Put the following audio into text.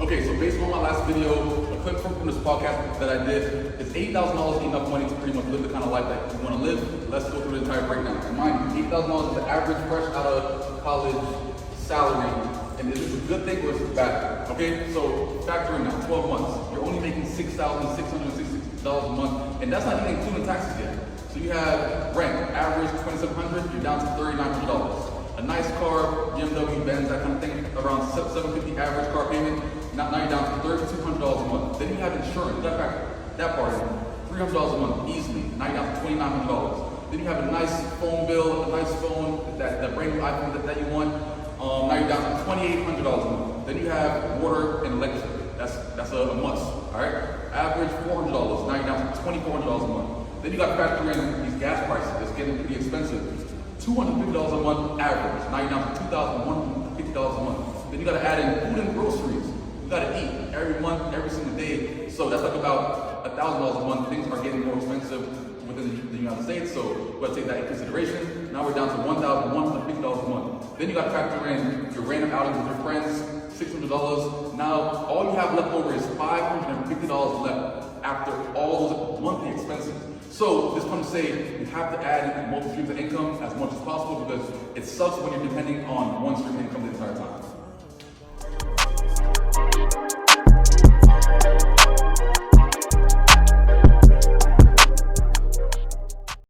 Okay, so based on my last video, a clip from this podcast that I did, is $8,000 enough money to pretty much live the kind of life that you want to live? Let's go through the entire breakdown. And mind you, $8,000 is the average fresh out of college salary. And is this a good thing or is it a bad thing? Okay, so factor in now, 12 months. You're only making $6,660 a month, and that's not even including taxes yet. So you have rent, average $2,700, you're down to $3,900. A nice car, BMW, Benz, that kind of thing, around $750 average car payment. Now you're down to $3,200 a month. Then you have insurance, that part in, $300 a month easily. Now you're down to $2,900. Then you have a nice phone bill, a nice phone, that brand new iPhone that you want. Now you're down to $2,800 a month. Then you have water and electric. That's a must. All right. Average $400. Now you're down to $2,400 a month. Then you got to factor in these gas prices. It's getting pretty expensive. $250 a month average. Now you're down to $2,150 a month. Then you got to add in food and groceries. You got to eat every month, every single day. So that's like about $1,000 a month. Things are getting more expensive within the United States. So we got to take that into consideration. Now we're down to $1,150 a month. Then you got to factor in your random outings with your friends, $600. Now all you have left over is $550 left after all those monthly expenses. So this comes to say you have to add multiple streams of income as much as possible because it sucks when you're depending on one stream of income